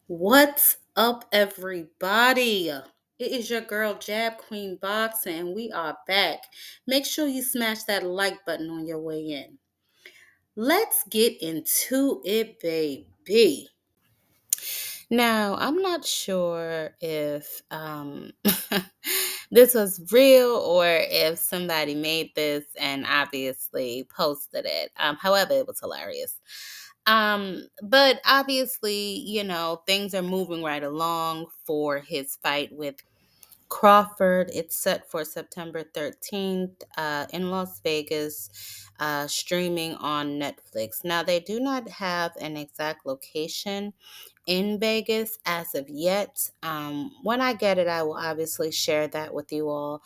What's up, everybody? It is your girl, JabQueen Boxing, and we are back. Make sure you smash that like button on your way in. Let's get into it, baby. Now, I'm not sure if this was real or if somebody made this and obviously posted it. However, it was hilarious. But obviously, things are moving right along for his fight with Crawford. It's set for September 13th in Las Vegas, streaming on Netflix. Now, they do not have an exact location in Vegas as of yet. When I get it, I will obviously share that with you all.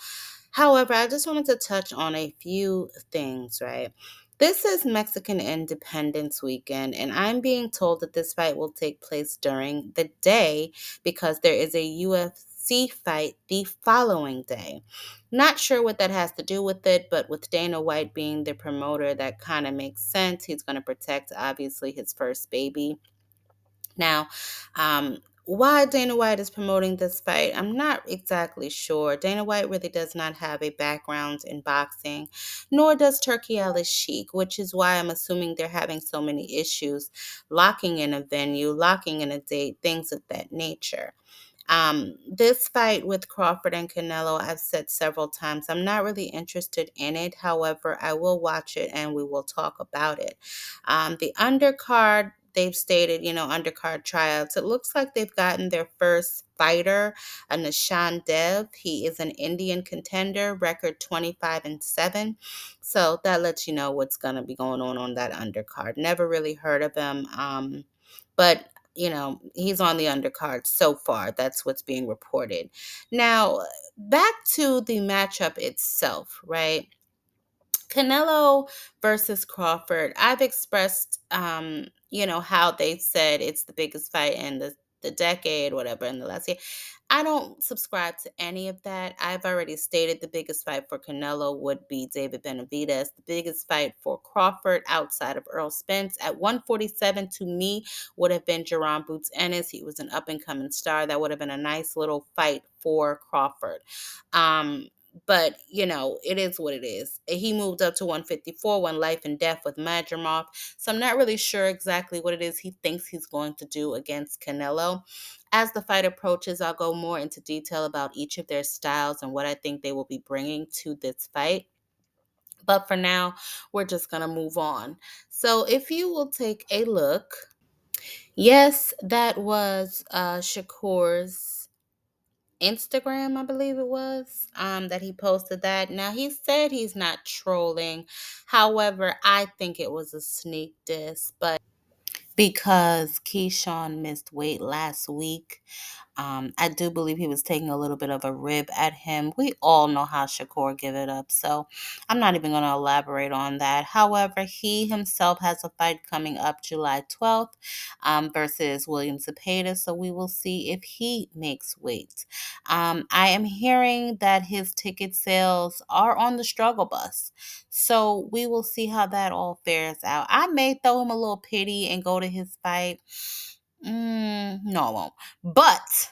However, I just wanted to touch on a few things, right? This is Mexican Independence Weekend, and I'm being told that this fight will take place during the day because there is a UFC fight the following day. Not sure what that has to do with it, but with Dana White being the promoter, that kind of makes sense. He's going to protect, obviously, his first baby. Now, why Dana White is promoting this fight, I'm not exactly sure. Dana White really does not have a background in boxing, nor does Turkey Al Sheikh, which is why I'm assuming they're having so many issues locking in a venue, locking in a date, things of that nature. This fight with Crawford and Canelo, I've said several times, I'm not really interested in it. However, I will watch it and we will talk about it. The undercard, they've stated, undercard tryouts. It looks like they've gotten their first fighter, a Nishan Dev. He is an Indian contender, record 25-7. So that lets you know what's going to be going on that undercard. Never really heard of him. But he's on the undercard so far. That's what's being reported. Now, back to the matchup itself, right? Canelo versus Crawford. I've expressed, how they said it's the biggest fight in the decade, whatever, in the last year. I don't subscribe to any of that. I've already stated the biggest fight for Canelo would be David Benavidez. The biggest fight for Crawford outside of Earl Spence at 147 to me would have been Jerron Boots Ennis. He was an up-and-coming star. That would have been a nice little fight for Crawford. But, it is what it is. He moved up to 154, won life and death with Madrimov. So I'm not really sure exactly what it is he thinks he's going to do against Canelo. As the fight approaches, I'll go more into detail about each of their styles and what I think they will be bringing to this fight. But for now, we're just going to move on. So if you will take a look, yes, that was Shakur's Instagram, I believe it was, that he posted that. Now, he said he's not trolling. However, I think it was a sneak diss, but because Keyshawn missed weight last week, I do believe he was taking a little bit of a rib at him. We all know how Shakur give it up, so I'm not even going to elaborate on that. However, he himself has a fight coming up July 12th versus William Zepeda, so we will see if he makes weight. I am hearing that his ticket sales are on the struggle bus, so we will see how that all fares out. I may throw him a little pity and go to his fight. No, I won't. But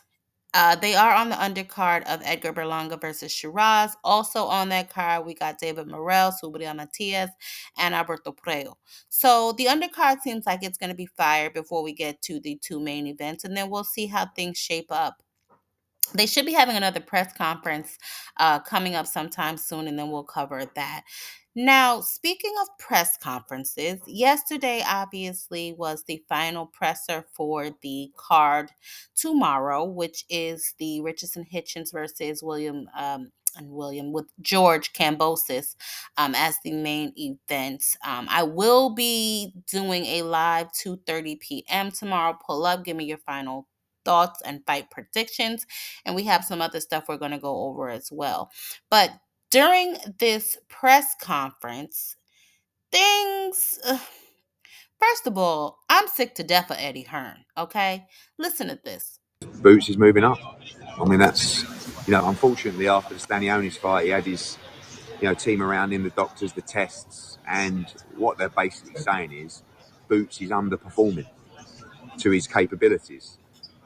they are on the undercard of Edgar Berlanga versus Shiraz. Also on that card, we got David Morrell, Subriel Matias, and Alberto Preo. So the undercard seems like it's going to be fire before we get to the two main events, and then we'll see how things shape up. They should be having another press conference coming up sometime soon, and then we'll cover that. Now, speaking of press conferences, yesterday obviously was the final presser for the card tomorrow, which is the Richardson Hitchins versus William with George Kambosos as the main event. I will be doing a live 2:30 p.m. tomorrow. Pull up, give me your final thoughts and fight predictions, and we have some other stuff we're going to go over as well. But during this press conference, first of all, I'm sick to death of Eddie Hearn, okay? Listen to this. Boots is moving up. I mean, that's, unfortunately after the Stanionis fight, he had his team around him, the doctors, the tests, and what they're basically saying is Boots is underperforming to his capabilities.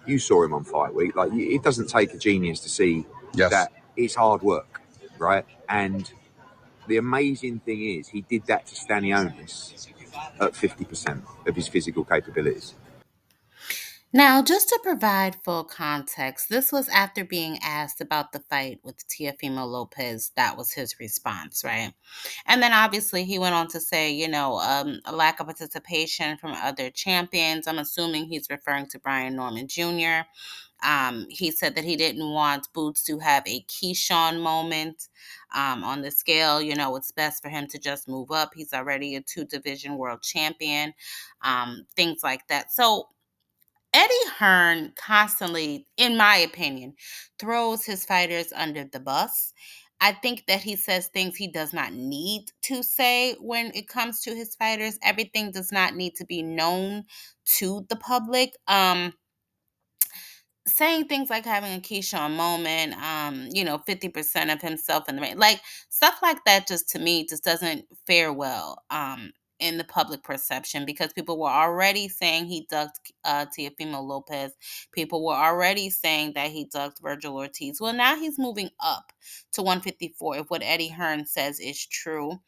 You saw him on Fight Week. Like, it doesn't take a genius to see that it's hard work, right? And the amazing thing is he did that to Stanionis at 50% of his physical capabilities. Now, just to provide full context, this was after being asked about the fight with Teofimo Lopez. That was his response, right? And then obviously he went on to say, a lack of participation from other champions. I'm assuming he's referring to Brian Norman Jr. He said that he didn't want Boots to have a Keyshawn moment on the scale. It's best for him to just move up. He's already a 2 division world champion, things like that. So, Eddie Hearn constantly, in my opinion, throws his fighters under the bus. I think that he says things he does not need to say when it comes to his fighters. Everything does not need to be known to the public. Saying things like having a Keyshawn moment, 50% of himself in the ring, like stuff like that, just to me, just doesn't fare well in the public perception, because people were already saying he ducked Teofimo Lopez. People were already saying that he ducked Virgil Ortiz. Well, now he's moving up to 154 if what Eddie Hearn says is true,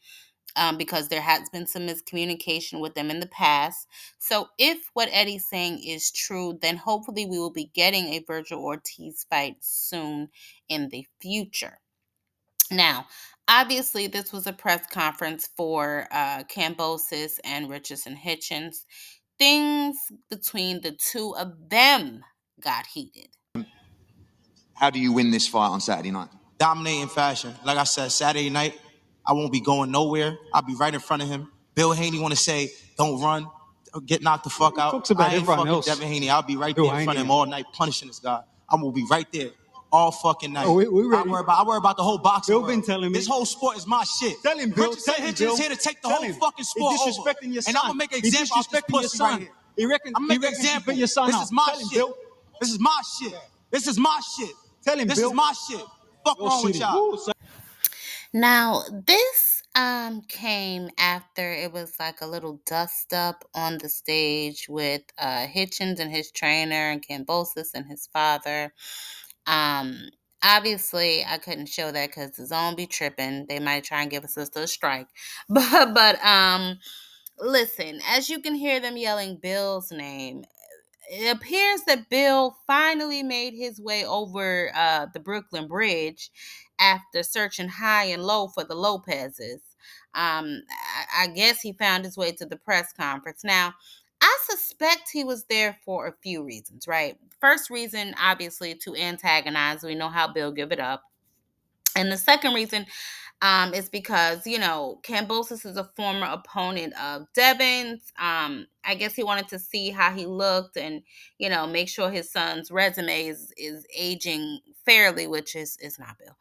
because there has been some miscommunication with them in the past. So if what Eddie's saying is true, then hopefully we will be getting a Virgil Ortiz fight soon in the future. Now, obviously, this was a press conference for Kambosos and Richardson Hitchins. Things between the two of them got heated. How do you win this fight on Saturday night? Dominating fashion. Like I said, Saturday night, I won't be going nowhere. I'll be right in front of him. Bill Haney want to say, don't run, get knocked the fuck out. Talks about I ain't everyone fucking else. Devin Haney. I'll be right Bill there in front of Haney. him all night, punishing this guy. I'm gonna be right there all fucking night. Oh, we ready. I worry about the whole boxing Bill world. been telling me. This whole sport is my shit. Tell him, Bill. Richardson Tell him, Hitchins Bill. here to take the Tell whole him. fucking sport He's disrespecting over. your son. And I'm gonna make an He's example out this disrespecting your pussy son. right here. He reckons. I'm gonna make an He example. put your son This out. is my Tell him, shit. Bill. This is my shit. This is my shit. Tell him, This Bill. is my shit. Fuck Your wrong with city. y'all? Woo, son. Now, this came after it was like a little dust up on the stage with Hitchins and his trainer and Kambosos and his father. Obviously, I couldn't show that because the zone be tripping. They might try and give us a strike. But listen, as you can hear them yelling Bill's name, it appears that Bill finally made his way over the Brooklyn Bridge after searching high and low for the Lopezes. I guess he found his way to the press conference. Now, I suspect he was there for a few reasons, right? First reason, obviously, to antagonize. We know how Bill give it up. And the second reason is because, Kambosos is a former opponent of Devin's. I guess he wanted to see how he looked and, make sure his son's resume is aging fairly, which is not Bill.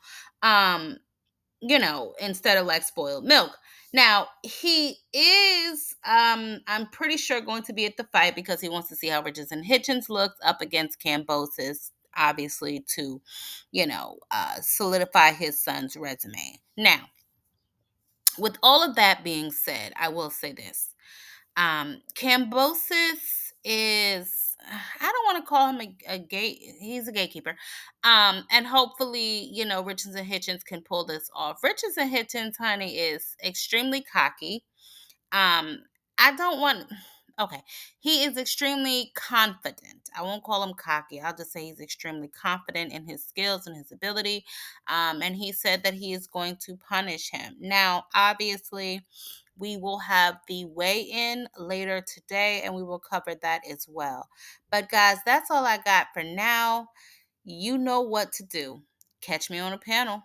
Instead of like spoiled milk. Now, he is, I'm pretty sure, going to be at the fight because he wants to see how Richardson Hitchins looks up against Kambosos, obviously, to, solidify his son's resume. Now, with all of that being said, I will say this. Kambosos is, I don't want to call him a gate, he's a gatekeeper. And hopefully, Richards and Hitchins can pull this off. Richards and Hitchins, honey, is extremely cocky. I don't want, okay, he is extremely confident. I won't call him cocky. I'll just say he's extremely confident in his skills and his ability. And he said that he is going to punish him. Now, obviously, we will have the weigh-in later today, and we will cover that as well. But guys, that's all I got for now. You know what to do. Catch me on a panel.